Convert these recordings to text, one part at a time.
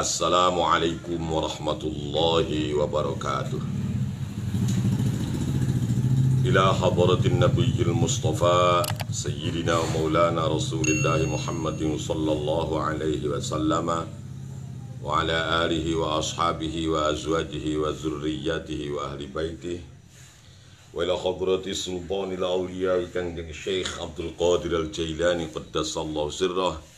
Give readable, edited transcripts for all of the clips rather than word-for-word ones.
Assalamualaikum warahmatullahi wabarakatuh. Ila hadratin nabiyil mustafa sayyidina wa maulana rasulillahi Muhammadin sallallahu alaihi wasallam wa ala alihi wa ashabihi wa azwajihi wa zurriyatihi wa ahli baitihi wa ila hadrati sultanil awliya Kangjeng Syekh Abdul Qadir Al-Jailani qaddasallahu sirrah,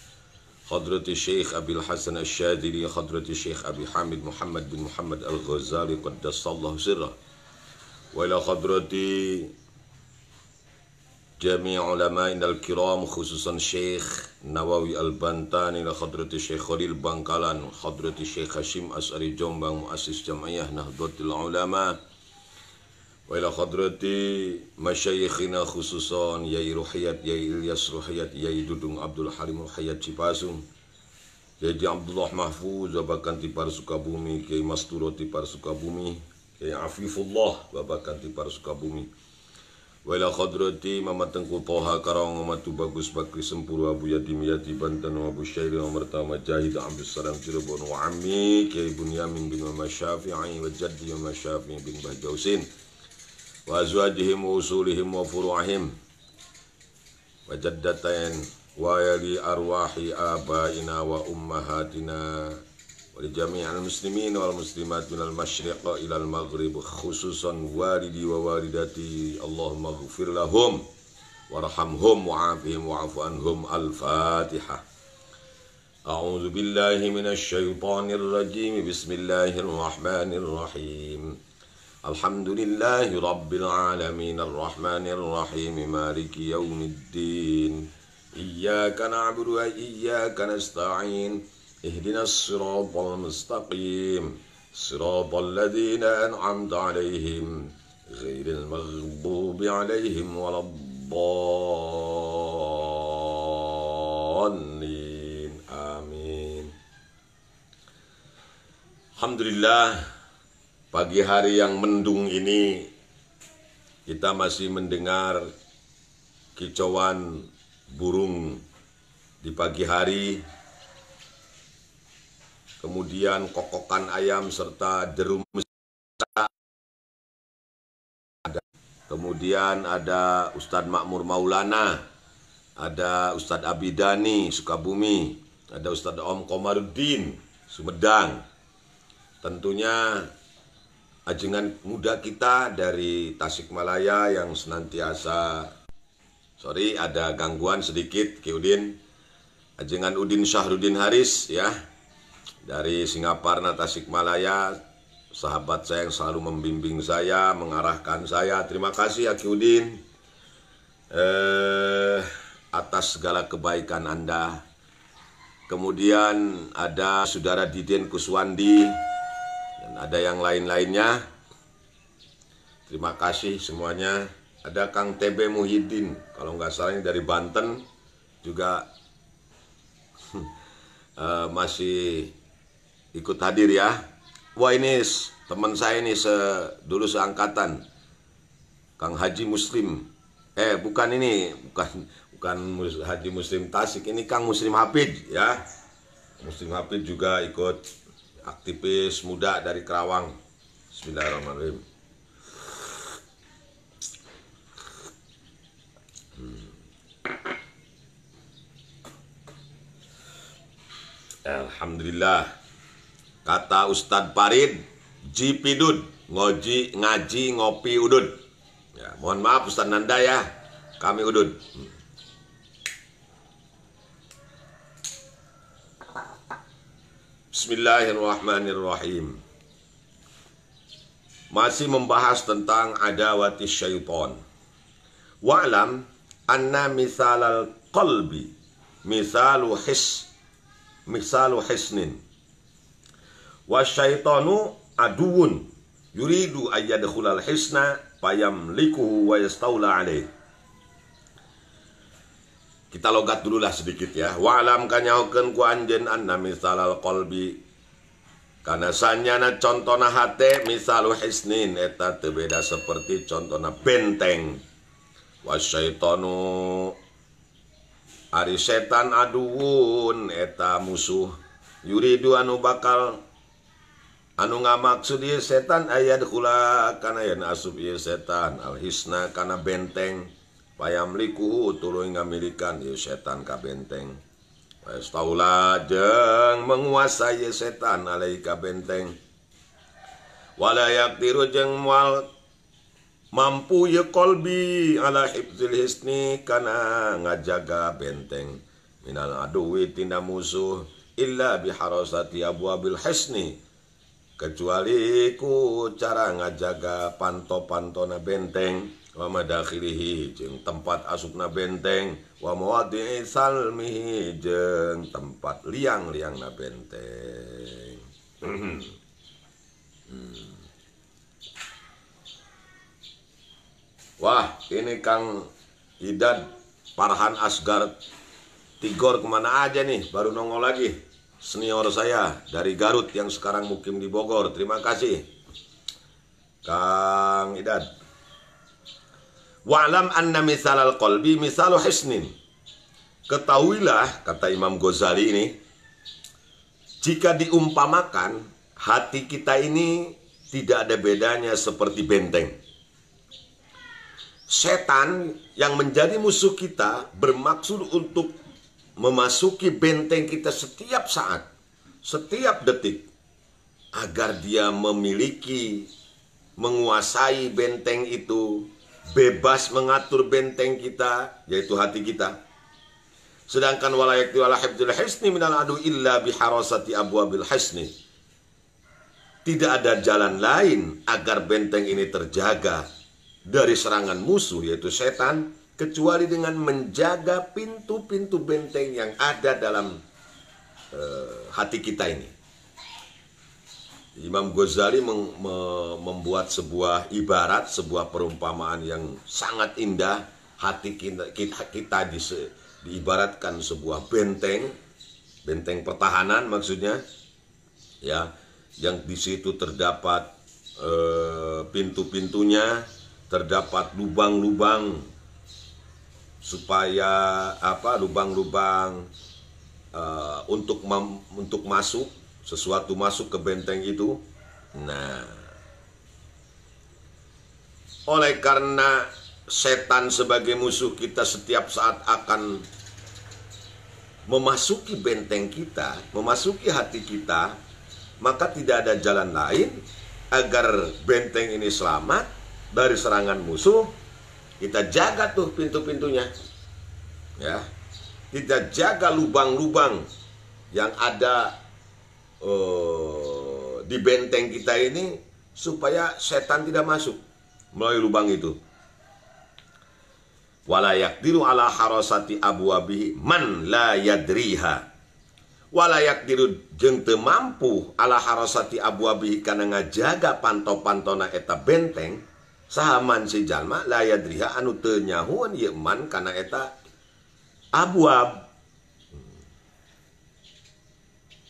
Hadrati Syekh Abil Hasan Asy-Syadzili, Hadrati Syekh Abi Hamid Muhammad bin Muhammad Al-Ghazali qaddasallahu sirrah, wa ila hadrati jami' ulama'in al-kiram khususan Syekh Nawawi Al-Bantani, ila hadrati Syekh Khalil Bangkalan, hadrati Syekh Hashim As'ari Jombang muassis Jam'iyah Nahdlatul Ulama, wa ila hadrati masyayikhina khususan Yai Ruhiyat, Yai Ilyas Ruhiyat, Yai Dudung Abdul Halim Ruhiyat Cipasung, Yai Abdullah Mahfuz Babakan Tipar Sukabumi, Kiai Masturo Tipar Sukabumi, Kiai Afifullah Babakan Tipar Sukabumi, wa ila hadrati Mama Tengku Toha Karang, Matu Bagus Bakri Sempuru, Abu Yatim Yati Banten, Abu Syairi Mertama Jahid Abdul Salam Cirebon, wa Ammi Kiai Bunyamin bin Mama Syafi'i, wa Jaddi Mama Syafi'i bin Bahjausin, wa azwajihim wa usulihim wa furu'ahim wa jaddatain wa yali arwahi abaina wa ummahatina wa li jami'al muslimin wal muslimat minal masyriq ila al maghrib, khususan walidi wa walidati, Allahumma ghfir lahum warhamhum wa'afihim wa'afu anhum. Al-Fatihah. A'udzu billahi minasy syaithanir rajim. Bismillahirrahmanirrahim. Alhamdulillahi Rabbil Alamin Ar-Rahmanir Rahim Maliki Yawmiddin Iyyaka na'budu wa iyyaka nasta'in Ihdinas siratal mustaqim Siratal ladzina an'amta 'alaihim ghairil maghdubi 'alaihim waladdallin. Amin. Alhamdulillah, pagi hari yang mendung ini kita masih mendengar kicauan burung di pagi hari, kemudian kokokan ayam serta derum mesra. Kemudian ada Ustadz Makmur Maulana, ada Ustadz Abidani Sukabumi, ada Ustadz Om Komaruddin Sumedang. Tentunya ajengan muda kita dari Tasikmalaya yang senantiasa, ada gangguan sedikit, Ki Udin, ajengan Udin Syahruddin Haris ya, dari Singaparna Tasikmalaya, sahabat saya yang selalu membimbing saya, mengarahkan saya. Terima kasih ya Ki Udin atas segala kebaikan Anda. Kemudian ada Saudara Diden Kuswandi, dan ada yang lain-lainnya. Terima kasih semuanya. Ada Kang TB Muhyiddin, kalau nggak salah ini dari Banten juga masih ikut hadir ya. Wah, ini teman saya ini dulu seangkatan, Kang Haji Muslim. Bukan Haji Muslim Tasik, ini Kang Muslim Hafid ya. Muslim Hafid juga ikut, aktivis muda dari Kerawang. Bismillahirrahmanirrahim. Alhamdulillah. Kata Ustadz Farid, Jipidud, ngaji ngopi udud. Ya, mohon maaf Ustadz Nanda ya, kami udud. Bismillahirrahmanirrahim. Masih membahas tentang adawati syaitan. Wa'lam anna misalal qalbi misalu hisnin wa syaitanu aduun yuridu ayyadkhulal hisna fayamlikuhu wa yastaula alaih. Kita logat dululah sedikit ya. Wa'lam kanyaokeun ku anjeun anna misalal qalbi, kana sanyana contona hate misalu hisnin, eta teu beda seperti contona benteng. Wasyaitanu ari setan aduun, eta musuh yuridu anu bakal anu ngamaksud ieu setan ayat khula kana yen asup ieu setan alhisna kana benteng payamliku tuluy ngamilikan ieu setan ka benteng wastaula jeung menguasai setan alaika benteng wala yaqdiru jeung moal mampu ye kolbi ala hifzil hisni kana ngajaga benteng minal aduwi tina musuh illa biharasati abwabil hisni kecuali ku cara ngajaga panto-pantona benteng wa madakhilihi jeung tempat asupna benteng wa mawadi'i salmihi jeung tempat liang-liangna benteng. Wah, ini Kang Idad Farhan Asgar Tigor kemana aja nih, baru nongol lagi. Senior saya dari Garut yang sekarang mukim di Bogor. Terima kasih Kang Idad. Wa'lam anna misalal qalbi misalu hisnin. Ketahuilah, kata Imam Ghazali ini, jika diumpamakan hati kita ini tidak ada bedanya seperti benteng. Setan yang menjadi musuh kita bermaksud untuk memasuki benteng kita setiap saat, setiap detik, agar dia memiliki, menguasai benteng itu, bebas mengatur benteng kita, yaitu hati kita. Sedangkan wala yakti wala hifdzul hisni minal adu illa biharasati abwabil hisni. Tidak ada jalan lain agar benteng ini terjaga dari serangan musuh, yaitu setan, kecuali dengan menjaga pintu-pintu benteng yang ada dalam hati kita ini. Imam Ghazali membuat sebuah ibarat, sebuah perumpamaan yang sangat indah. Hati kita diibaratkan sebuah benteng, benteng pertahanan maksudnya, ya, yang di situ terdapat pintu-pintunya, terdapat lubang-lubang supaya lubang-lubang untuk masuk sesuatu masuk ke benteng itu. Nah, oleh karena setan sebagai musuh kita setiap saat akan memasuki benteng kita, memasuki hati kita, maka tidak ada jalan lain agar benteng ini selamat dari serangan musuh. Kita jaga tuh pintu-pintunya, ya. Kita jaga lubang-lubang yang ada di benteng kita ini supaya setan tidak masuk melalui lubang itu. Wala yaqdiru ala harasati abwabihi man la yadriha. Wala yaqdiru jeung teu mampu ala harasati abwabihi kana ngajaga panto-pantona eta benteng sahaman si jalma la yadriha anu teu nyahuan ieu man kana eta abwab.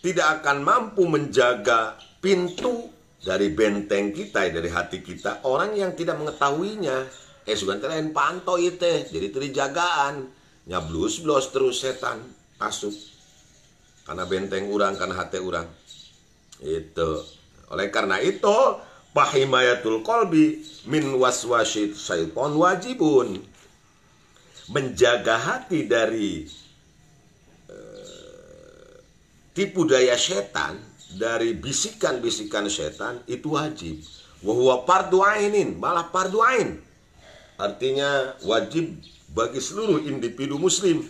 Tidak akan mampu menjaga pintu dari benteng kita, dari hati kita, orang yang tidak mengetahuinya. Sugan lain panto itu, jadi terijagaan, nyablus-blus terus setan masuk. Karena benteng urang, karena hati urang. Itu. Oleh karena itu, pahimayatul qalbi min waswasyid syaiton wajibun. Menjaga hati dari tipu daya setan, dari bisikan-bisikan setan itu wajib. Wa huwa fardu ainin, malah fardu ain. Artinya wajib bagi seluruh individu muslim.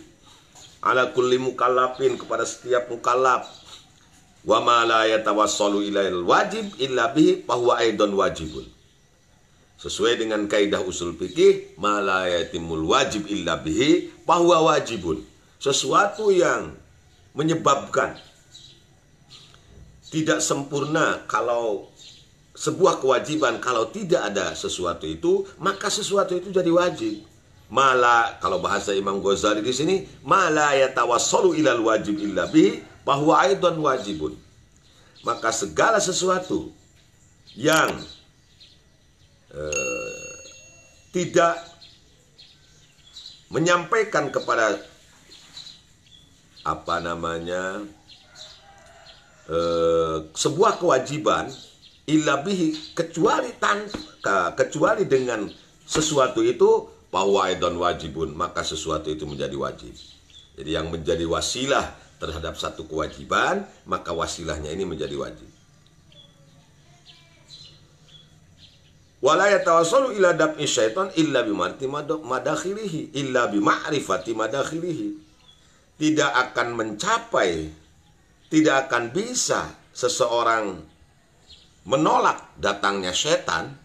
Ala kulli mukallafin, kepada setiap mukallaf. Wa ma la yatawassalu ilail wajib illa bihi fa huwa aidan wajibun. Sesuai dengan kaidah usul fikih, ma la yatimul wajib illa bihi fa huwa wajibun. Sesuatu yang menyebabkan tidak sempurna kalau sebuah kewajiban, kalau tidak ada sesuatu itu, maka sesuatu itu jadi wajib. Mala, kalau bahasa Imam Ghazali di sini, mala yatawassalu ilal wajib illa bihi bahwa aidan wajibun. Maka segala sesuatu yang tidak menyampaikan kepada sebuah kewajiban illa bihi, kecuali dengan sesuatu itu bahwa aidan wajibun, maka sesuatu itu menjadi wajib. Jadi yang menjadi wasilah terhadap satu kewajiban, maka wasilahnya ini menjadi wajib. Wala yatawassalu ila dab'i syaitan illa bima'rifati madakhilihi, illa bima'rifati madakhilihi. Tidak akan mencapai, tidak akan bisa seseorang menolak datangnya setan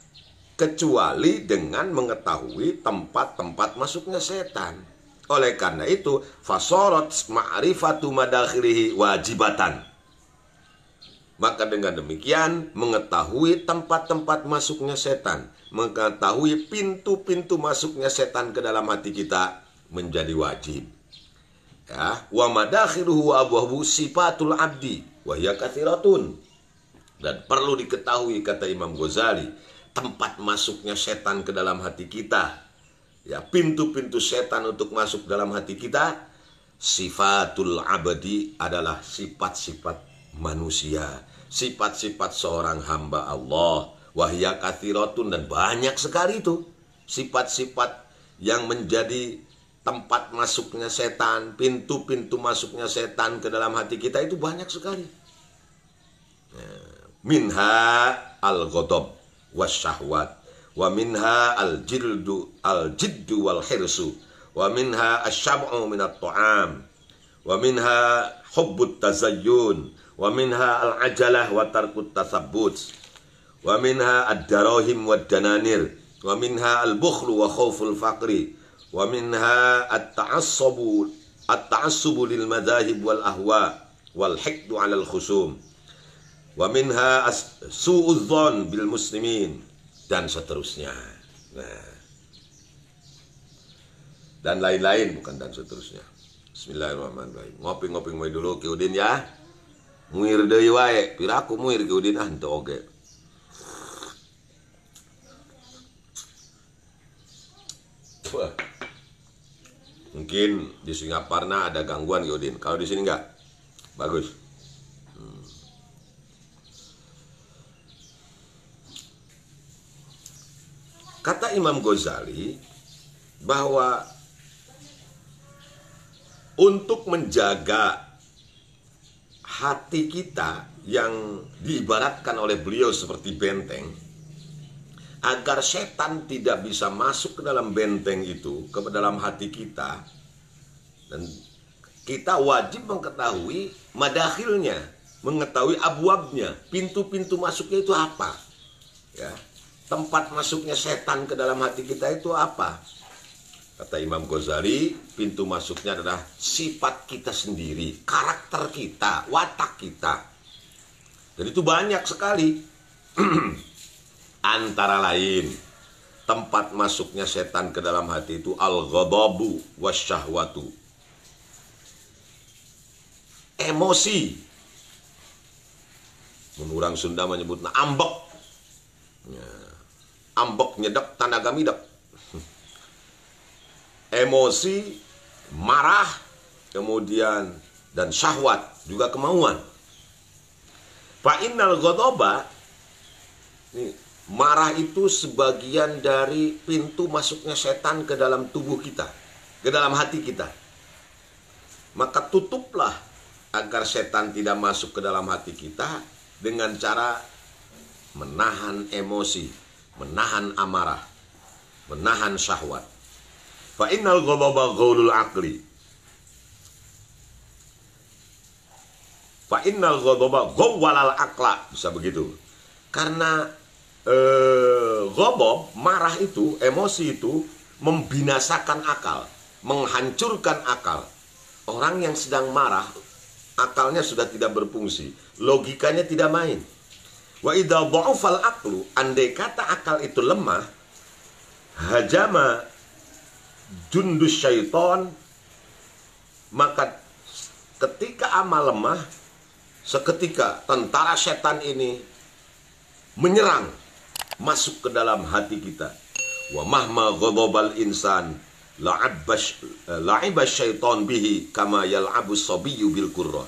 kecuali dengan mengetahui tempat-tempat masuknya setan. Oleh karena itu, fasorat ma'rifatu madakhilihi wajibatan. Maka dengan demikian, mengetahui tempat-tempat masuknya setan, mengetahui pintu-pintu masuknya setan ke dalam hati kita menjadi wajib. Ya, wa madakhiluhu wa abwahu sifatul abdi wa hiya katsiratun. Dan perlu diketahui, kata Imam Ghazali, tempat masuknya setan ke dalam hati kita, ya, pintu-pintu setan untuk masuk dalam hati kita, sifatul abdi adalah sifat-sifat manusia, sifat-sifat seorang hamba Allah, wahya katsiratun, dan banyak sekali itu sifat-sifat yang menjadi tempat masuknya setan, pintu-pintu masuknya setan ke dalam hati kita itu banyak sekali. Minha al-ghadab wasyahwat, wa minha al-jiddu wal hirsu, wa minha asy-syab'u minat ta'am, wa minha hubbut tazayyun, wa minha al-ajalah wa tarkut tasabbut, wa minha ad-darahim wad dananir, wa minha al-bukhlu wa khauful faqri, wa minha at-ta'assubu lil madahib wal ahwa wal hiqdu 'alal khusum, wa minha su'udzon bil muslimin, dan seterusnya. Nah, dan lain-lain, bukan dan seterusnya. Bismillahirrahmanirrahim. Ngopi-ngopi mulai dulu Ki Udin ya. Muir deui wae, piraku muir Ki Udin henteu oge. Mungkin di Singaparna ada gangguan Ki Udin. Kalau di sini enggak. Bagus. Kata Imam Ghazali bahwa untuk menjaga hati kita yang diibaratkan oleh beliau seperti benteng, agar setan tidak bisa masuk ke dalam benteng itu, ke dalam hati kita, dan kita wajib mengetahui madakhilnya, mengetahui abwabnya, pintu-pintu masuknya itu apa, ya. Tempat masuknya setan ke dalam hati kita itu apa? Kata Imam Ghazali, pintu masuknya adalah sifat kita sendiri, karakter kita, watak kita. Dan itu banyak sekali. Antara lain, tempat masuknya setan ke dalam hati itu al-ghadabu wasyahwatu. Emosi. Menurang Sunda menyebutnya ambek. Ya. Ambek nyedek tanaga midek. Emosi, marah, kemudian dan syahwat, juga kemauan. Fa innal ghadaba, marah itu sebagian dari pintu masuknya setan ke dalam tubuh kita, ke dalam hati kita. Maka tutuplah agar setan tidak masuk ke dalam hati kita dengan cara menahan emosi, menahan amarah, menahan syahwat. Fa innal ghadaba ghaulul aqli. Fa innal ghadaba ghawwalal aqla, bisa begitu. Karena ghadab, marah itu, emosi itu membinasakan akal, menghancurkan akal. Orang yang sedang marah, akalnya sudah tidak berfungsi, logikanya tidak main. Wa idza dha'afal aqlu, andai kata akal itu lemah, hajama jundus syaiton, maka ketika amal lemah, seketika tentara setan ini menyerang, masuk ke dalam hati kita. Wa mahma ghadabal insan la'ibas syaiton bihi kama yal'abus sabiyyu bil qurrah.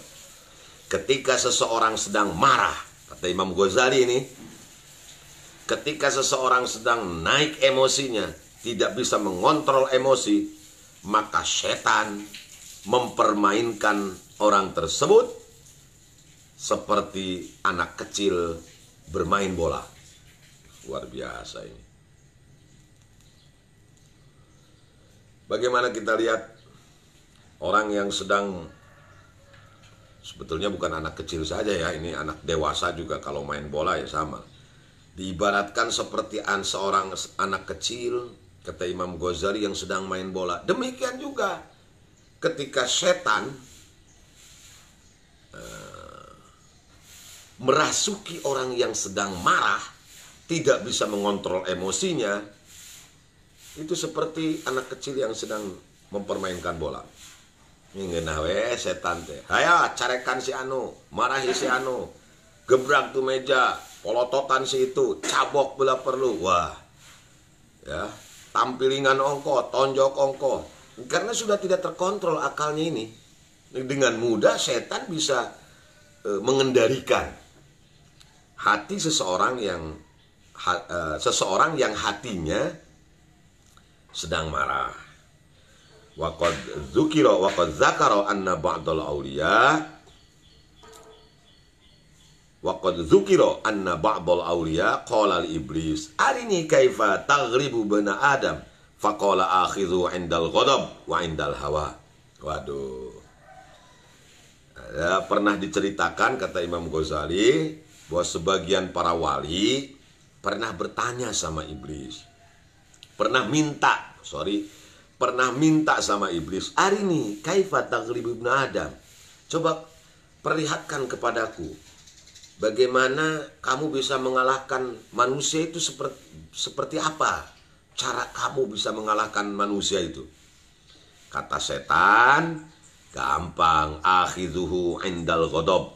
ketika seseorang sedang marah, kata Imam Ghazali ini, ketika seseorang sedang naik emosinya, tidak bisa mengontrol emosi, maka setan mempermainkan orang tersebut seperti anak kecil bermain bola. Luar biasa ini. Bagaimana kita lihat orang yang sedang, sebetulnya bukan anak kecil saja ya, ini anak dewasa juga kalau main bola ya sama. Diibaratkan seperti seorang anak kecil, kata Imam Ghazali, yang sedang main bola. Demikian juga ketika setan merasuki orang yang sedang marah, tidak bisa mengontrol emosinya, itu seperti anak kecil yang sedang mempermainkan bola. Ini nawe setan teh. Hayo carekan si anu, marahi si anu, gebrak tuh meja, polototan si itu, cabok bila perlu. Wah, ya, tampilingan ongko, tonjok ongko. Karena sudah tidak terkontrol akalnya ini. Dengan mudah setan bisa mengendalikan hati seseorang yang hatinya sedang marah. Waqad dzakara anna ba'dal awliya qala li iblis arini kaifa taghribu bana adam faqala akhidhu 'indal ghadab wa 'indal hawa. Waduh. Ya, pernah diceritakan, kata Imam Ghazali, bahwa sebagian para wali pernah bertanya sama iblis. Pernah minta sama iblis, "Arini kaifa taghlibu ibnu Adam?" Coba perlihatkan kepadaku bagaimana kamu bisa mengalahkan manusia itu, seperti apa cara kamu bisa mengalahkan manusia itu. Kata setan, gampang, akhidhuhu indal ghadab.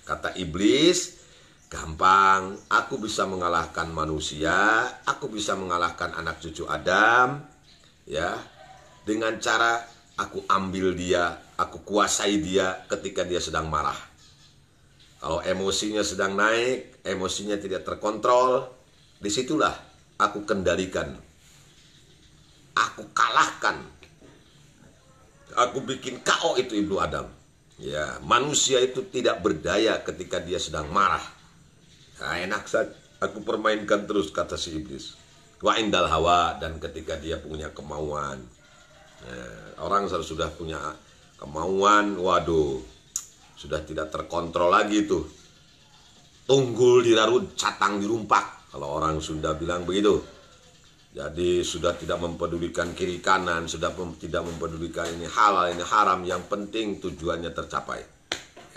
Kata iblis, gampang, aku bisa mengalahkan manusia, aku bisa mengalahkan anak cucu Adam, ya, dengan cara aku ambil dia, aku kuasai dia ketika dia sedang marah. Kalau emosinya sedang naik, emosinya tidak terkontrol, disitulah aku kendalikan, aku kalahkan, aku bikin KO itu ibnu Adam. Ya, manusia itu tidak berdaya ketika dia sedang marah. Nah, enak saja aku permainkan terus, kata si iblis. Wa indal hawa, dan ketika dia punya kemauan. Orang sudah punya kemauan, waduh, sudah tidak terkontrol lagi tuh. Tunggul dirarut, catang dirumpak, kalau orang Sunda bilang begitu. Jadi sudah tidak mempedulikan kiri kanan, sudah tidak mempedulikan ini halal, ini haram, yang penting tujuannya tercapai.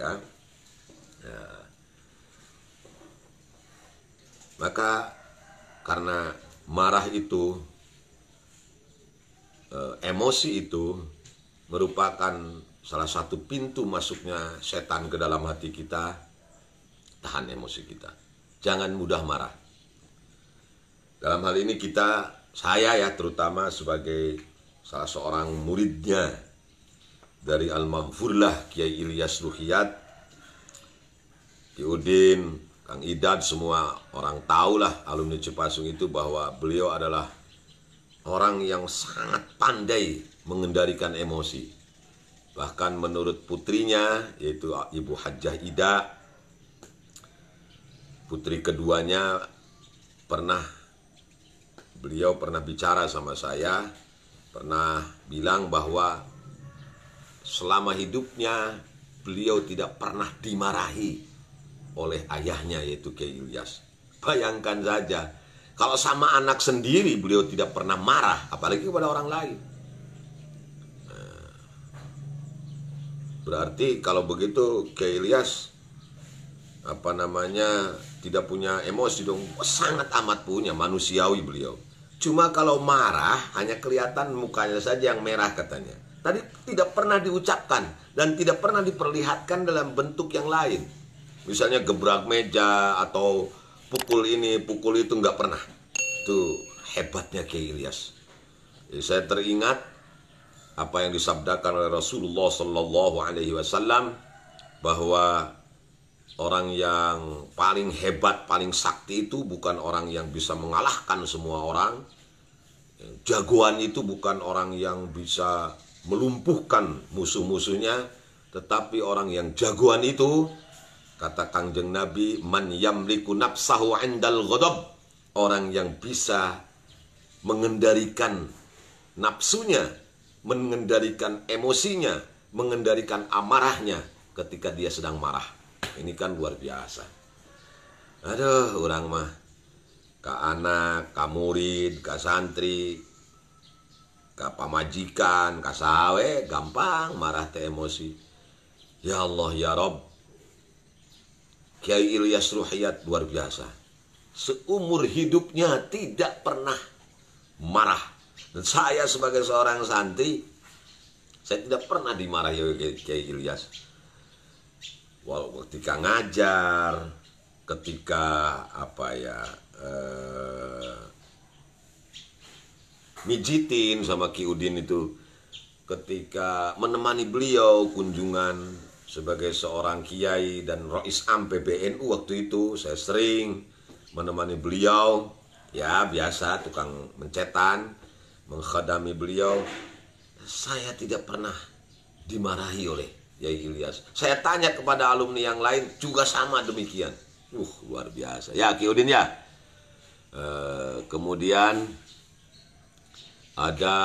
Ya. Ya. Maka karena marah itu, emosi itu merupakan salah satu pintu masuknya setan ke dalam hati kita. Tahan emosi kita, jangan mudah marah. Dalam hal ini saya ya terutama sebagai salah seorang muridnya dari Al-Maghfurlah Kiai Ilyas Ruhiyat, Ki Udin, Kang Idad, semua orang tahulah alumni Cipasung itu bahwa beliau adalah orang yang sangat pandai mengendalikan emosi. Bahkan menurut putrinya, yaitu Ibu Hajjah Ida, putri keduanya, beliau pernah bicara sama saya, pernah bilang bahwa selama hidupnya beliau tidak pernah dimarahi oleh ayahnya, yaitu Kiai Ilyas. Bayangkan saja, kalau sama anak sendiri beliau tidak pernah marah, apalagi kepada orang lain. Berarti kalau begitu Kiai Ilyas tidak punya emosi dong. Sangat amat punya, manusiawi beliau. Cuma kalau marah hanya kelihatan mukanya saja yang merah, katanya. Tadi tidak pernah diucapkan dan tidak pernah diperlihatkan dalam bentuk yang lain. Misalnya gebrak meja atau pukul ini, pukul itu, nggak pernah. Itu hebatnya Kiai Ilyas. Jadi saya teringat apa yang disabdakan oleh Rasulullah Sallallahu Alaihi Wasallam bahwa orang yang paling hebat, paling sakti itu bukan orang yang bisa mengalahkan semua orang. Jagoan itu bukan orang yang bisa melumpuhkan musuh-musuhnya, tetapi orang yang jagoan itu, kata Kangjeng Nabi, man yamliku nafsahu indal ghadab, orang yang bisa mengendalikan nafsunya, mengendalikan emosinya, mengendalikan amarahnya ketika dia sedang marah. Ini kan luar biasa. Aduh, orang mah ka anak, ka murid, ka santri, ka pamajikan, ka sawe, gampang marah teh emosi. Ya Allah ya Rob, Kiai Ilyas Ruhiyat luar biasa. Seumur hidupnya tidak pernah marah. Dan saya sebagai seorang santri, saya tidak pernah dimarahi oleh Kiai Ilyas. Walau ketika ngajar, ketika mijitin sama Ki Udin itu, ketika menemani beliau kunjungan sebagai seorang kiai dan Rois Am PBNU waktu itu, saya sering menemani beliau, ya biasa tukang mencetan, menghadami beliau. Saya tidak pernah dimarahi oleh Kiai Ilyas. Saya tanya kepada alumni yang lain juga sama demikian. Luar biasa. Ya Ki Udin ya. Kemudian ada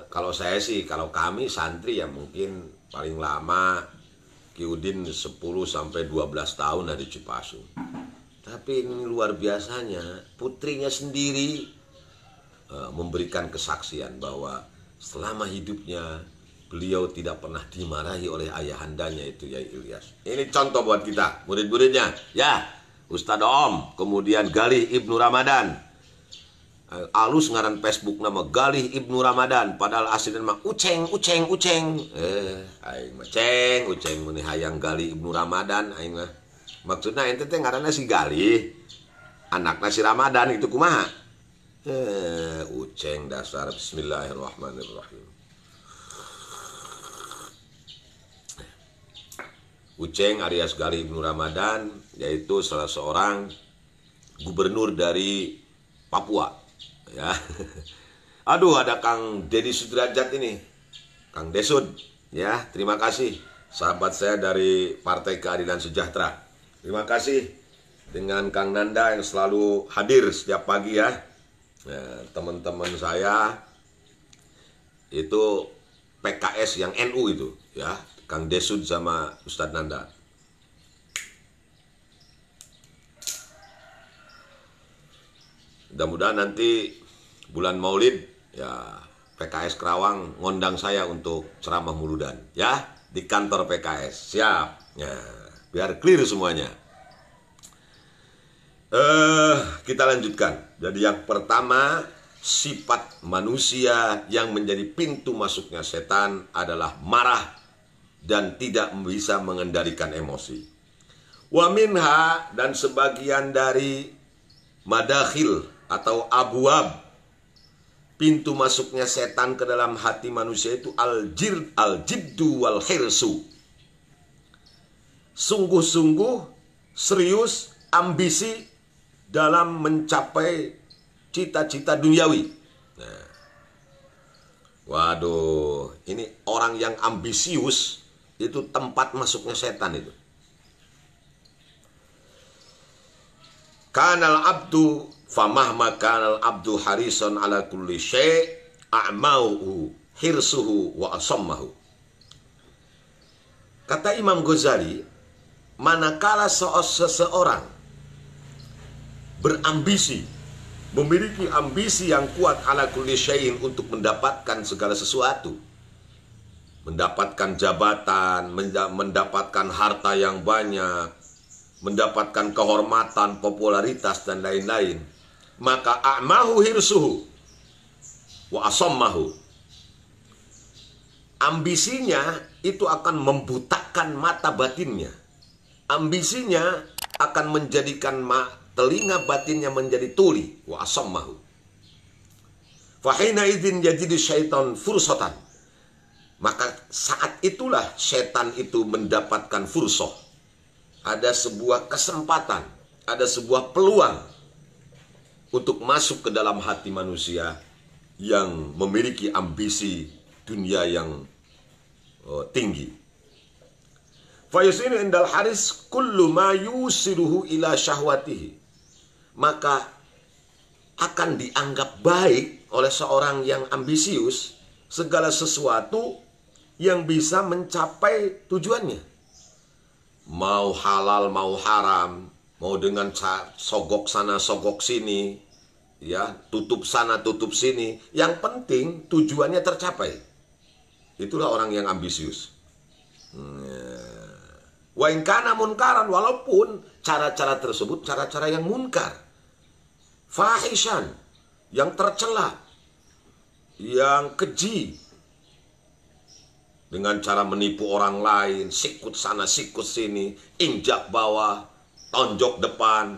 kalau saya sih, kalau kami santri ya mungkin paling lama Ki Udin 10 sampai 12 tahun dari Cipasung. Tapi ini luar biasanya, putrinya sendiri memberikan kesaksian bahwa selama hidupnya beliau tidak pernah dimarahi oleh ayahandanya itu Kiai Ilyas. Ini contoh buat kita, murid-muridnya. Ya, Ustadz Om, kemudian Galih Ibnu Ramadan. Alus ngaran Facebook nama Galih Ibnu Ramadan, padahal aslinya mah Uceng. Aing mah Uceng meni hayang Galih Ibnu Ramadan aing mah. Maksudnya ente teh ngaranna si Galih, anakna si Ramadan itu kumaha? Uceng dasar. Bismillahirrahmanirrahim. Uceng alias Galih Ibnu Ramadan, yaitu salah seorang gubernur dari Papua, ya. Aduh, ada Kang Deddy Sudrajat ini, Kang Desud, ya. Terima kasih sahabat saya dari Partai Keadilan Sejahtera. Terima kasih dengan Kang Nanda yang selalu hadir setiap pagi, ya. Nah, teman-teman saya itu PKS yang NU itu, ya, Kang Desud sama Ustadz Nanda. Mudah-mudahan nanti bulan Maulid, ya, PKS Kerawang ngondang saya untuk ceramah muludan, ya, di kantor PKS. Siap, ya, biar clear semuanya. Kita lanjutkan. Jadi yang pertama, sifat manusia yang menjadi pintu masuknya setan adalah marah dan tidak bisa mengendalikan emosi. Wa minha, dan sebagian dari madakhil atau abwab pintu masuknya setan ke dalam hati manusia itu al-jiddu wal hirsu. Sungguh-sungguh, serius, ambisi dalam mencapai cita-cita duniawi. Nah, waduh, ini orang yang ambisius itu tempat masuknya setan itu. Kanal abdu famahma kanal abdu harisan ala kulli syai' a'mauhu hirsuhu wa asammahu. Kata Imam Ghazali, manakala seseorang berambisi, memiliki ambisi yang kuat ala kulli syai'in untuk mendapatkan segala sesuatu, mendapatkan jabatan, mendapatkan harta yang banyak, mendapatkan kehormatan, popularitas dan lain-lain, maka a'mahu hirsuhu wa asammahu. Ambisinya itu akan membutakan mata batinnya. Ambisinya akan menjadikan telinga batinnya menjadi tuli, wa asammahu. Fahina idzin yajidu syaitan fursatan, Maka saat itulah setan itu mendapatkan fursoh. Ada sebuah kesempatan, ada sebuah peluang untuk masuk ke dalam hati manusia yang memiliki ambisi dunia yang tinggi. Fayusinu indal haris kullu ma yusiruhu ila syahwatihi. Maka akan dianggap baik oleh seorang yang ambisius segala sesuatu yang bisa mencapai tujuannya. Mau halal, mau haram, mau dengan sogok sana, sogok sini, ya, tutup sana, tutup sini. Yang penting tujuannya tercapai. Itulah orang yang ambisius. Wa in kana munkaran, walaupun cara-cara tersebut cara-cara yang munkar, fahishan, yang tercela, yang keji, dengan cara menipu orang lain, sikut sana, sikut sini, injak bawah, tonjok depan,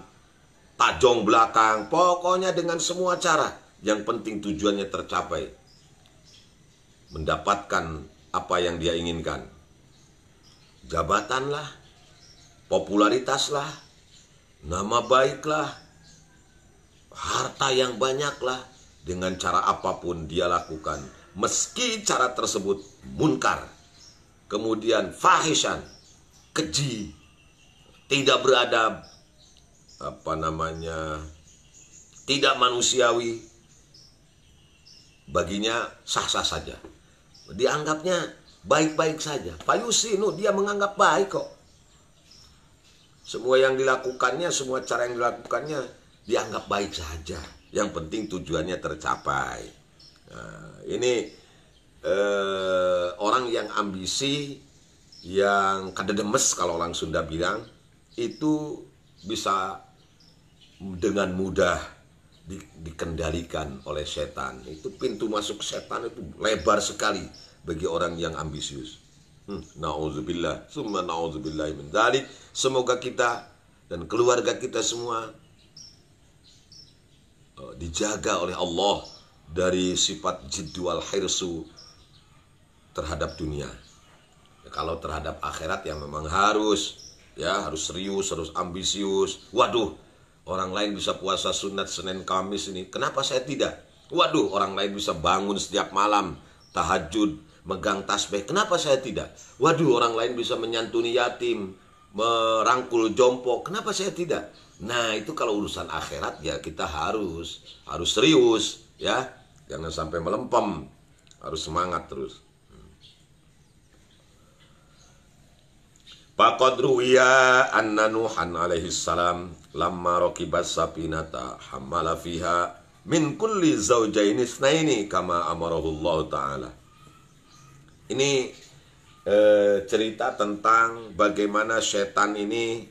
tajong belakang, pokoknya dengan semua cara. Yang penting tujuannya tercapai, mendapatkan apa yang dia inginkan. Jabatanlah, popularitaslah, nama baiklah, harta yang banyaklah, dengan cara apapun dia lakukan. Meski cara tersebut munkar, kemudian fahishan, keji, tidak beradab, tidak manusiawi, baginya sah-sah saja. Dianggapnya baik-baik saja. Fayusinu, dia menganggap baik kok. Semua yang dilakukannya, semua cara yang dilakukannya dianggap baik saja. Yang penting tujuannya tercapai. Nah, ini orang yang ambisi, yang kadedemes kalau orang Sunda bilang, itu bisa dengan mudah dikendalikan oleh setan. Itu pintu masuk setan itu lebar sekali bagi orang yang ambisius. Na'udzubillah, summa na'udzubillah min dzalik. Semoga kita dan keluarga kita semua dijaga oleh Allah dari sifat jiddu wal hirsu terhadap dunia. Ya, kalau terhadap akhirat yang memang harus serius, harus ambisius. Waduh, orang lain bisa puasa sunat Senin Kamis ini, kenapa saya tidak? Waduh, orang lain bisa bangun setiap malam tahajud, megang tasbih, kenapa saya tidak? Waduh, orang lain bisa menyantuni yatim, merangkul jompo, kenapa saya tidak? Nah, itu kalau urusan akhirat ya kita harus serius, ya. Jangan sampai melempem, harus semangat terus. Faqad ruwiya anna Nuhan alaihi salam lamma raqibas safinata hamala fiha min kulli zawjaini itsnaini kama amarahu Allah taala. Ini cerita tentang bagaimana setan ini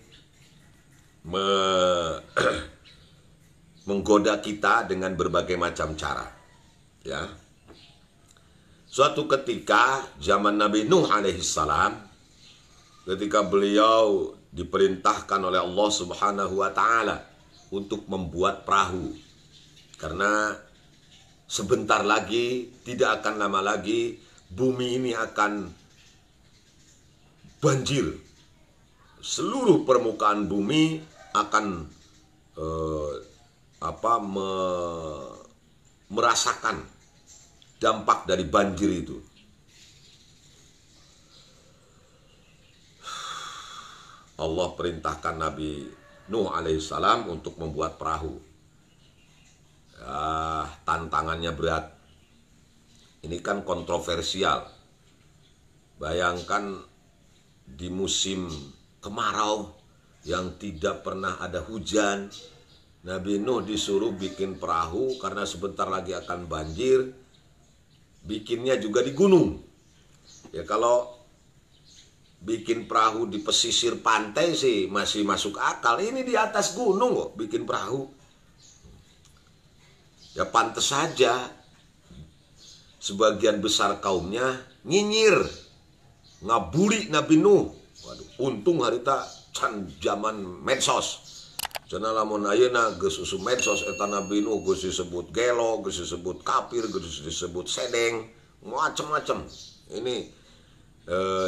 menggoda kita dengan berbagai macam cara. Ya. Suatu ketika zaman Nabi Nuh alaihi salam, ketika beliau diperintahkan oleh Allah Subhanahu wa taala untuk membuat perahu. Karena sebentar lagi, tidak akan lama lagi, bumi ini akan banjir. Seluruh permukaan bumi akan merasakan dampak dari banjir itu. Allah perintahkan Nabi Nuh alaihissalam untuk membuat perahu. Ya, tantangannya berat. Ini kan kontroversial. Bayangkan di musim kemarau yang tidak pernah ada hujan, Nabi Nuh disuruh bikin perahu karena sebentar lagi akan banjir. Bikinnya juga di gunung. Ya, kalau bikin perahu di pesisir pantai sih masih masuk akal. Ini di atas gunung kok bikin perahu. Ya pantas saja sebagian besar kaumnya nyinyir, ngabuli Nabi Nuh. Waduh, untung harita can zaman medsos. Cenah lamun ayeuna geus usu medsos eta Nabi Nuh geus disebut gelo, geus disebut kafir, geus disebut sedeng, macam-macam Ini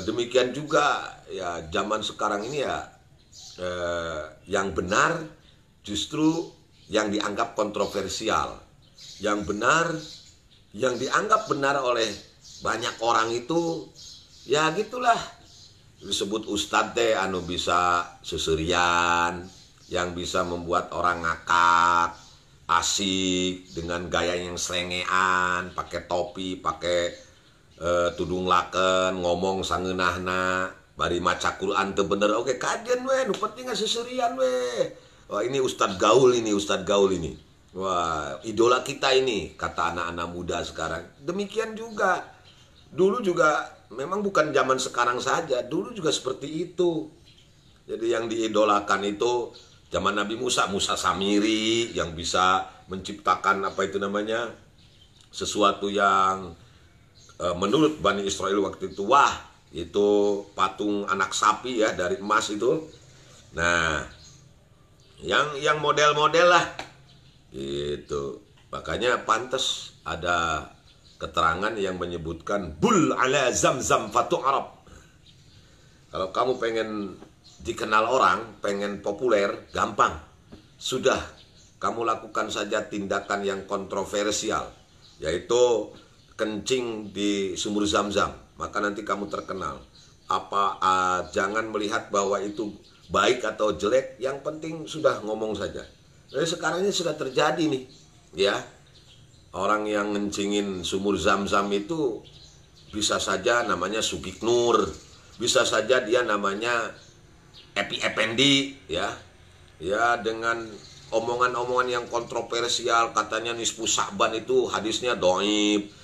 demikian juga ya zaman sekarang ini ya, yang benar justru yang dianggap kontroversial. Yang benar, yang dianggap benar oleh banyak orang itu ya gitulah. Disebut ustadz teh anu bisa seserian, yang bisa membuat orang ngakak, asik dengan gaya yang selengean, pakai topi, pakai tudung laken, ngomong sangeunahna, bari maca Quran teu bener oke kajen we, nu penting seserian we. Wah, ini ustadz gaul ini, ustadz gaul ini. Wah, idola kita ini, kata anak-anak muda sekarang. Demikian juga. Dulu juga memang bukan zaman sekarang saja, dulu juga seperti itu. Jadi yang diidolakan itu zaman Nabi Musa, Musa Samiri yang bisa menciptakan apa itu namanya, sesuatu yang menurut Bani Israel waktu itu, wah itu patung anak sapi ya dari emas itu. Nah, yang model-model lah gitu. Makanya pantas ada keterangan yang menyebutkan bul ala zamzam fatu Arab. Kalau kamu pengen dikenal orang, pengen populer, gampang. Sudah, kamu lakukan saja tindakan yang kontroversial, yaitu kencing di sumur zam-zam, maka nanti kamu terkenal. Jangan melihat bahwa itu baik atau jelek, yang penting sudah ngomong saja. Jadi sekarang ini sudah terjadi nih, ya. Orang yang ngencingin sumur zam-zam itu bisa saja namanya Sugik Nur, bisa saja dia namanya Epi Effendi, ya. Ya, dengan omongan-omongan yang kontroversial, katanya nisfu Sa'ban itu hadisnya dhaif.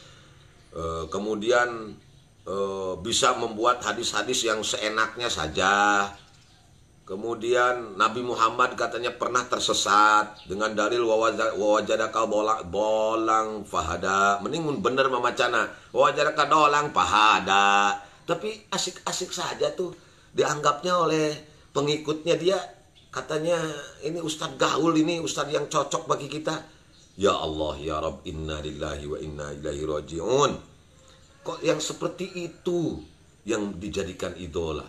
Kemudian bisa membuat hadis-hadis yang seenaknya saja. Kemudian Nabi Muhammad katanya pernah tersesat dengan dalil wawajadaka bolang fahada. Mending bener mamacana wawajadaka dolang fahada. Tapi asik-asik saja tuh dianggapnya oleh pengikutnya dia. Katanya ini ustadz gaul, ini ustadz yang cocok bagi kita. Ya Allah, ya Rabb, inna lillahi wa inna ilaihi raji'un. Kok yang seperti itu yang dijadikan idola?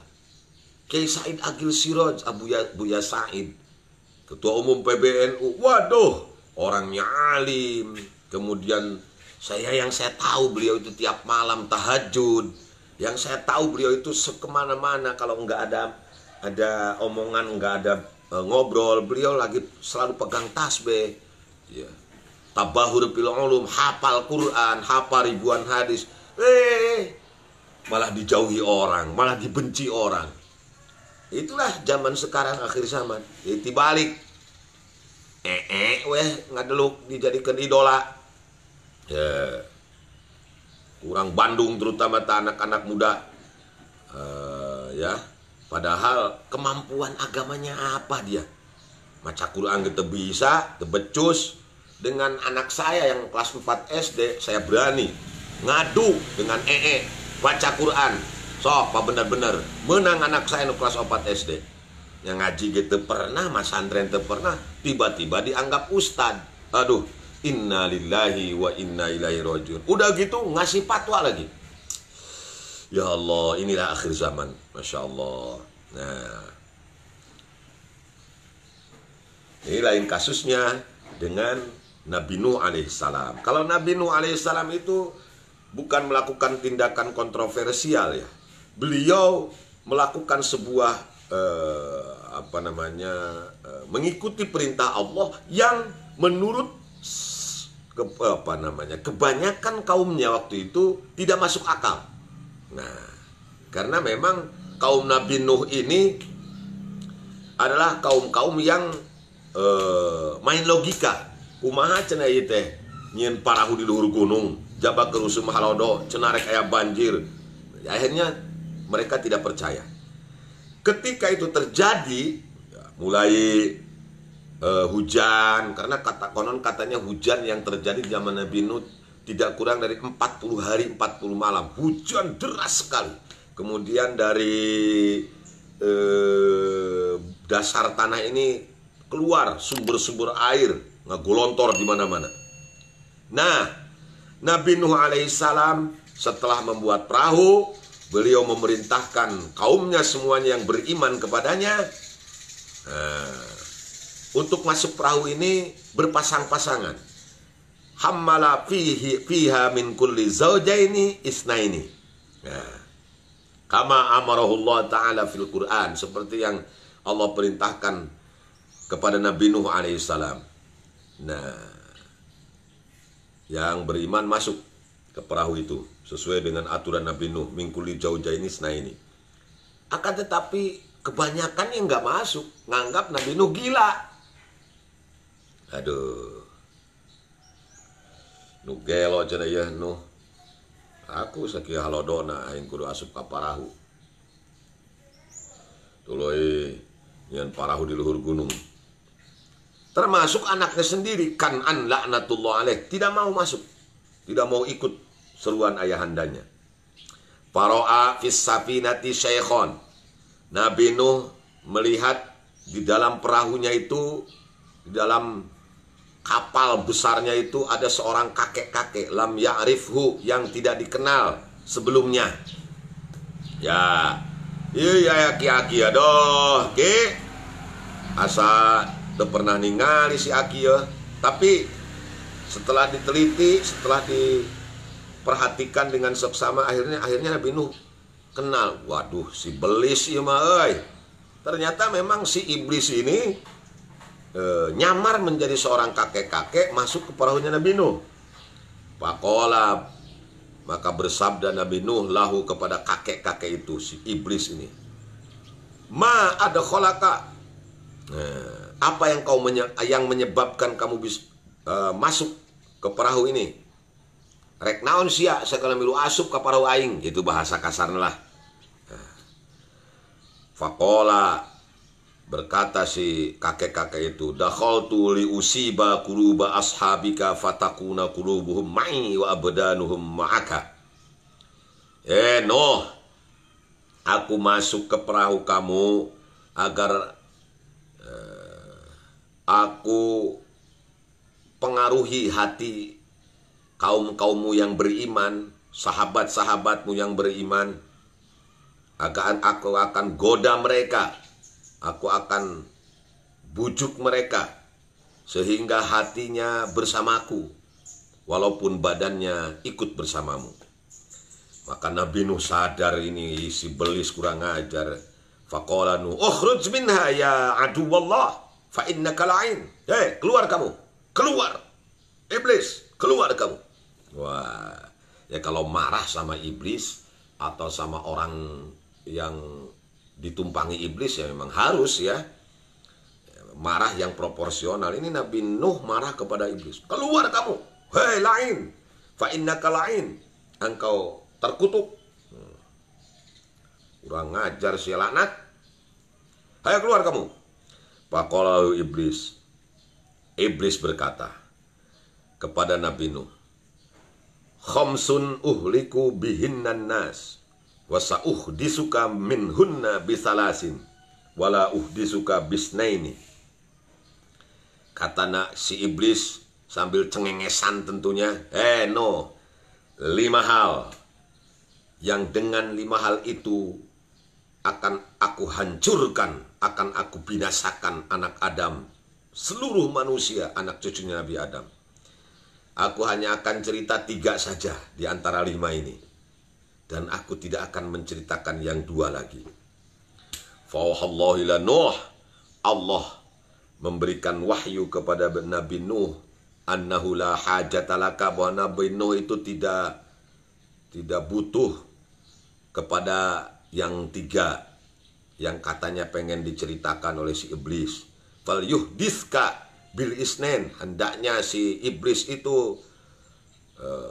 Kiai Said Agil Siraj, Buya Said, Ketua Umum PBNU, waduh, orangnya alim. Kemudian yang saya tahu beliau itu tiap malam tahajud. Yang saya tahu beliau itu kemana-mana kalau nggak ada omongan, nggak ada ngobrol, beliau lagi selalu pegang tasbih. Ya. Tabahur bil ulum, hafal Quran, hafal ribuan hadis. Malah dijauhi orang, malah dibenci orang. Itulah zaman sekarang, akhir zaman. Itu balik. Ngadeluk dijadikan idola. Ya. Kurang Bandung terutama anak-anak muda. Ya. Padahal kemampuan agamanya apa dia? Maca Quran gitu bisa, becus. Dengan anak saya yang kelas 4 SD, saya berani ngadu dengan baca Quran. So, apa benar-benar menang anak saya di kelas 4 SD. Yang ngaji gitu pernah, mas santren itu pernah, tiba-tiba dianggap ustad. Aduh, inna lillahi wa inna ilaihi rajiun. Udah gitu ngasih fatwa lagi. Ya Allah, inilah akhir zaman. Masya Allah. Nah, ini lain kasusnya dengan Nabi Nuh alaihissalam. Kalau Nabi Nuh alaihissalam itu bukan melakukan tindakan kontroversial ya. Beliau melakukan sebuah mengikuti perintah Allah yang menurut kebanyakan kaumnya waktu itu tidak masuk akal. Nah, karena memang kaum Nabi Nuh ini adalah kaum-kaum yang main logika. Kumaha cenah ieu teh nyieun parahu di luhur gunung, jabak kerusuh mahalodo, cenah rek aya banjir. Akhirnya mereka tidak percaya. Ketika itu terjadi, ya, mulai hujan, karena katanya hujan yang terjadi di zaman Nabi Nuh tidak kurang dari 40 hari 40 malam. Hujan deras sekali. Kemudian dari dasar tanah ini keluar sumber-sumber air, ngegolontor di mana-mana. Nah, Nabi Nuh alaihissalam setelah membuat perahu, beliau memerintahkan kaumnya semuanya yang beriman kepadanya untuk masuk perahu ini berpasang-pasangan. Hammala fiha min kulli zawjaini isnaini. Kama amarahullah ta'ala fil Quran, seperti yang Allah perintahkan kepada Nabi Nuh alaihissalam. Nah, yang beriman masuk ke perahu itu sesuai dengan aturan Nabi Nuh, min kulli zawjaini isnaini. Akan tetapi kebanyakan yang nggak masuk, nganggap Nabi Nuh gila. Aduh, nu gelo cenah ya Nuh. Aku sakieu halodona aing kudu asup ka parahu. Tuluy nyeun parahu di luhur gunung. Termasuk anaknya sendiri, Kan'an laknatullah alaih, tidak mau masuk, tidak mau ikut seruan ayahandanya. Faro'a fis safinati syaikhon. Nabi Nuh melihat di dalam perahunya itu, di dalam kapal besarnya itu ada seorang kakek-kakek, lam ya'rifhu, yang tidak dikenal sebelumnya. Ya, iya aki-aki aduh, ki asa teu pernah ningali si aki ya. Tapi setelah diteliti, setelah diperhatikan dengan seksama, akhirnya Nabi Nuh kenal. Waduh, si belis ieu mah euy. Ternyata memang si iblis ini nyamar menjadi seorang kakek-kakek masuk ke perahunya Nabi Nuh. Faqala, maka bersabda Nabi Nuh lahu kepada kakek-kakek itu, si iblis ini, ma adkhalaka, apa yang menyebabkan kamu masuk ke perahu ini? Rek naon sia sakala milu asup ke perahu aing, itu bahasa kasarna lah. Faqala, berkata si kakek-kakek itu, dakhaltu li usiba quluba ashabika fatakuna qulubuhum ma'i wa abdanuhum ma'aka. Nuh, aku masuk ke perahu kamu agar aku pengaruhi hati kaum-kaummu yang beriman, sahabat-sahabatmu yang beriman, agar aku akan goda mereka, aku akan bujuk mereka sehingga hatinya bersamaku walaupun badannya ikut bersamamu. Maka Nabi Nuh sadar ini si belis kurang ajar. Faqala Nuh, ukhruj minha ya aduwallah fa innaka la'in. Keluar kamu, keluar. Iblis, keluar kamu. Wah, ya kalau marah sama iblis atau sama orang yang ditumpangi iblis ya memang harus ya marah yang proporsional. Ini Nabi Nuh marah kepada iblis, keluar kamu, hei lain, fa innaka lain, engkau terkutuk. Kurang ngajar si laknat, ayo keluar kamu. Faqala iblis, iblis berkata kepada Nabi Nuh, khamsun uhliku bihinnan nas wa sa'uhdisuka minhunna bisalasin wala uhdisuka bisnaini. Kata si iblis sambil cengengesan tentunya, no, 5 hal yang dengan 5 hal itu akan aku hancurkan, akan aku binasakan anak Adam, seluruh manusia, anak cucunya Nabi Adam. Aku hanya akan cerita 3 saja di antara 5 ini, dan aku tidak akan menceritakan yang 2 lagi. Fawhallahu ila Nuh, Allah memberikan wahyu kepada Nabi Nuh, annahu la hajatalaka, bahwa Nabi Nuh itu tidak butuh kepada yang 3 yang katanya pengen diceritakan oleh si iblis. Fal yuhdiska bil isnen, hendaknya si iblis itu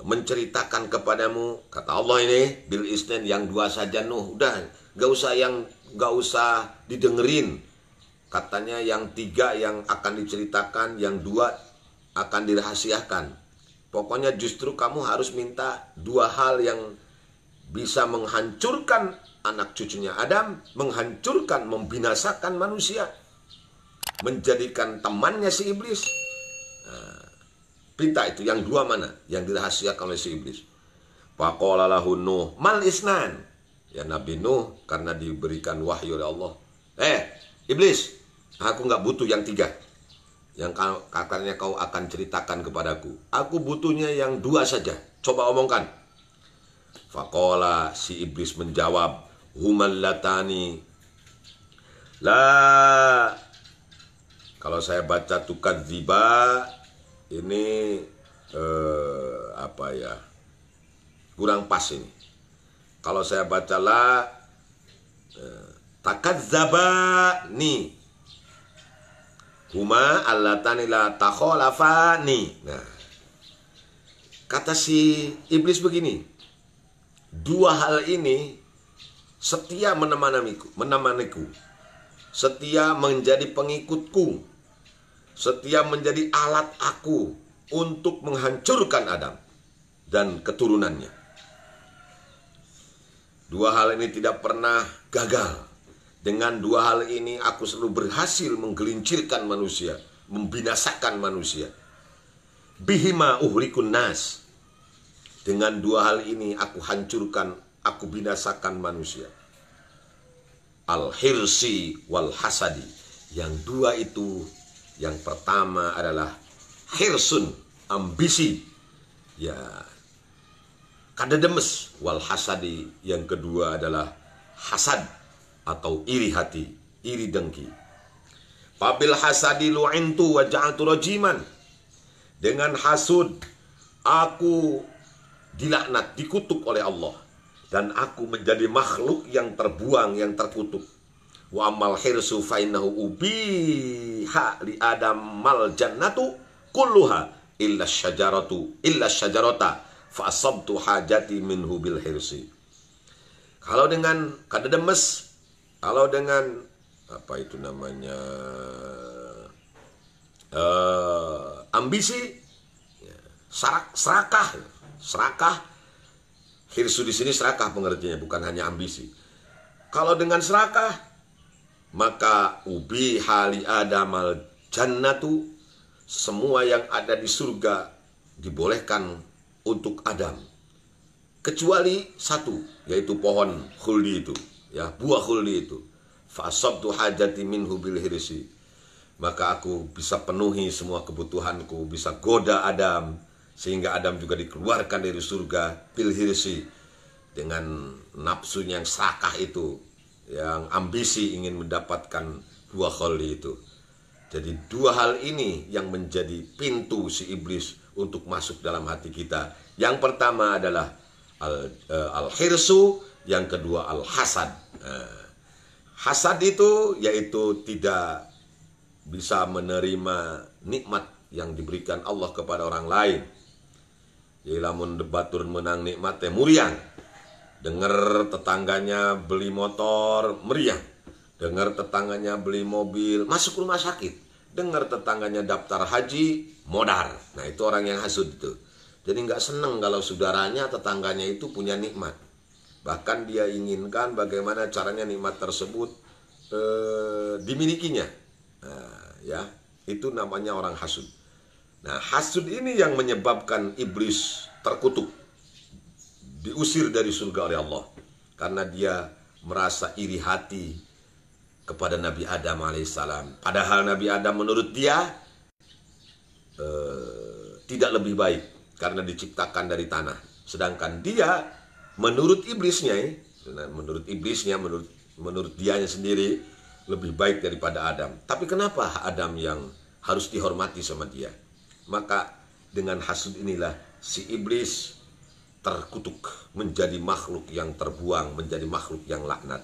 menceritakan kepadamu, kata Allah ini, bil isnen, yang 2 saja Nuh, udah gak usah didengerin. Katanya yang 3 yang akan diceritakan, yang 2 akan dirahasiakan. Pokoknya justru kamu harus minta 2 hal yang bisa menghancurkan anak cucunya Adam, menghancurkan, membinasakan manusia, menjadikan temannya si iblis. Perintah itu yang 2 mana yang dirahasiakan oleh si iblis? Faqala lahu Nuh, mal isnan. Ya Nabi Nuh karena diberikan wahyu oleh Allah. Iblis, aku nggak butuh yang 3. Yang katanya kau akan ceritakan kepadaku. Aku butuhnya yang 2 saja. Coba omongkan. Faqala, si iblis menjawab, humal latani. La. Kalau saya baca tukadziba ini kurang pas ini. Kalau saya baca la takadzabani huma allatani la takholafani. Nah, kata si iblis begini, 2 hal ini setia menemaniku, setia menjadi pengikutku, setia menjadi alat aku untuk menghancurkan Adam dan keturunannya. 2 hal ini tidak pernah gagal. Dengan 2 hal ini aku selalu berhasil menggelincirkan manusia, membinasakan manusia. Bihima uhlikun nas. Dengan 2 hal ini aku hancurkan, aku binasakan manusia. Al-hirsi wal hasadi. Yang 2 itu, yang pertama adalah hirsun, ambisi. Ya, kadademes. Wal hasadi, yang kedua adalah hasad atau iri hati, iri dengki. Fabil hasadi lu'intu wa ja'altu rajiman. Dengan hasud aku dilaknat, dikutuk oleh Allah, dan aku menjadi makhluk yang terbuang, yang terkutuk. Wa amal hirsu fa innahu ubiha li adam mal jannatu kulluha illa syajarata fa asabtu hajati minhu bil hirsi. Kalau dengan kadademes, kalau dengan ambisi, serakah. Hirsu di sini serakah pengertiannya, bukan hanya ambisi. Kalau dengan serakah, maka ubiha li adamal jannatu, semua yang ada di surga dibolehkan untuk Adam, kecuali 1, yaitu pohon khuldi itu, ya, buah khuldi itu. Fa asabtu hajati minhu bil hirsi, maka aku bisa penuhi semua kebutuhanku, bisa goda Adam, sehingga Adam juga dikeluarkan dari surga bil hirsi, dengan nafsunya yang serakah itu, yang ambisi ingin mendapatkan buah khuldi itu. Jadi 2 hal ini yang menjadi pintu si iblis untuk masuk dalam hati kita. Yang pertama adalah al-hirsu, yang kedua al-hasad. Hasad itu yaitu tidak bisa menerima nikmat yang diberikan Allah kepada orang lain. Jadi lamun batur menang nikmat muriang. Dengar tetangganya beli motor, meriang. Dengar tetangganya beli mobil, masuk rumah sakit. Dengar tetangganya daftar haji, modar. Nah, itu orang yang hasud itu. Jadi nggak senang kalau saudaranya, tetangganya itu punya nikmat. Bahkan dia inginkan bagaimana caranya nikmat tersebut dimilikinya. Nah, ya, itu namanya orang hasud. Nah, hasud ini yang menyebabkan iblis terkutuk, diusir dari surga oleh Allah, karena dia merasa iri hati kepada Nabi Adam alaihissalam. Padahal Nabi Adam menurut dia tidak lebih baik karena diciptakan dari tanah. Sedangkan dia menurut iblisnya, menurut dianya sendiri lebih baik daripada Adam. Tapi kenapa Adam yang harus dihormati sama dia? Maka dengan hasud inilah si iblis terkutuk, menjadi makhluk yang terbuang, menjadi makhluk yang laknat.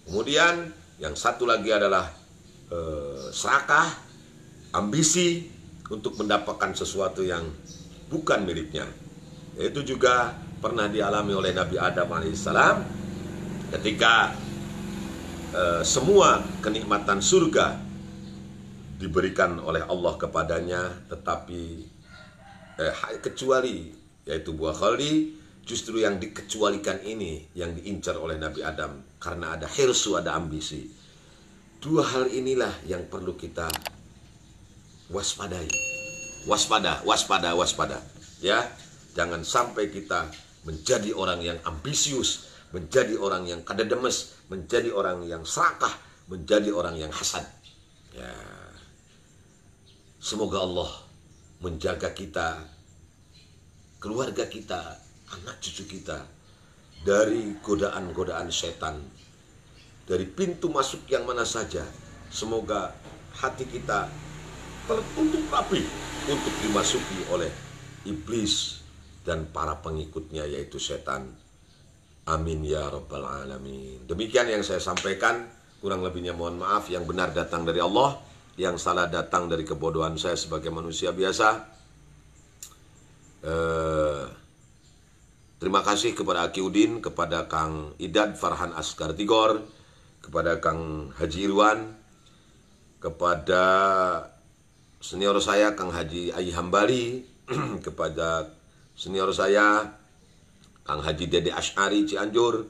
Kemudian yang satu lagi adalah serakah, ambisi untuk mendapatkan sesuatu yang bukan miliknya. Itu juga pernah dialami oleh Nabi Adam alaihissalam ketika semua kenikmatan surga diberikan oleh Allah kepadanya, tetapi kecuali yaitu buah khuldi, justru yang dikecualikan ini yang diincar oleh Nabi Adam karena ada hirsu, ada ambisi. 2 hal inilah yang perlu kita waspadai. Waspada. Ya, jangan sampai kita menjadi orang yang ambisius, menjadi orang yang kadademes, menjadi orang yang serakah, menjadi orang yang hasad. Ya. Semoga Allah menjaga kita, keluarga kita, anak cucu kita dari godaan-godaan setan, dari pintu masuk yang mana saja. Semoga hati kita tertutup rapi untuk dimasuki oleh iblis dan para pengikutnya, yaitu setan. Amin ya rabbal alamin. Demikian yang saya sampaikan, kurang lebihnya mohon maaf. Yang benar datang dari Allah, yang salah datang dari kebodohan saya sebagai manusia biasa. Terima kasih kepada Aki Udin, kepada Kang Idad Farhan Asgar Tigor, kepada Kang Haji Irwan, kepada senior saya Kang Haji Ayi Hambali, kepada senior saya Kang Haji Dede Asy'ari Cianjur,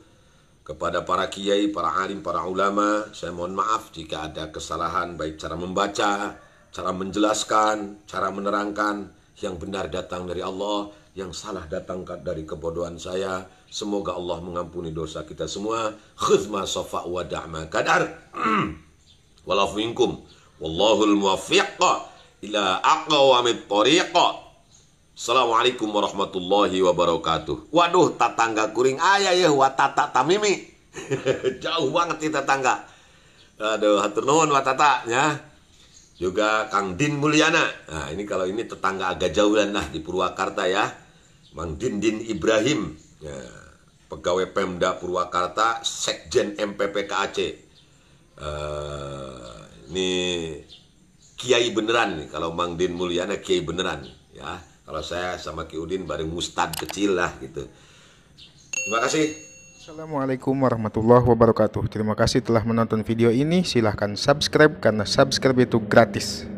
kepada para kiai, para alim, para ulama. Saya mohon maaf jika ada kesalahan, baik cara membaca, cara menjelaskan, cara menerangkan. Yang benar datang dari Allah, yang salah datang dari kebodohan saya. Semoga Allah mengampuni dosa kita semua. Khudma sofa wa da'ma kadar. Walafu minkum. Wallahul muwaffiq ila aqwamit thoriq. Assalamualaikum warahmatullahi wabarakatuh. Waduh, tetangga kuring ayah ya, watata tamimi. Jauh banget nih tetangga. Aduh, hatur nuhun watata ya. Juga Kang Din Mulyana. Nah, ini kalau ini tetangga agak jauhan lah di Purwakarta ya. Mang Din Ibrahim. Ya, pegawai Pemda Purwakarta, Sekjen MPPK Aceh. Ini kiai beneran nih. Kalau Mang Din Mulyana kiai beneran ya. Kalau saya sama Ki Udin bareng mustad kecil lah gitu. Terima kasih. Assalamualaikum warahmatullahi wabarakatuh. Terima kasih telah menonton video ini. Silahkan subscribe karena subscribe itu gratis.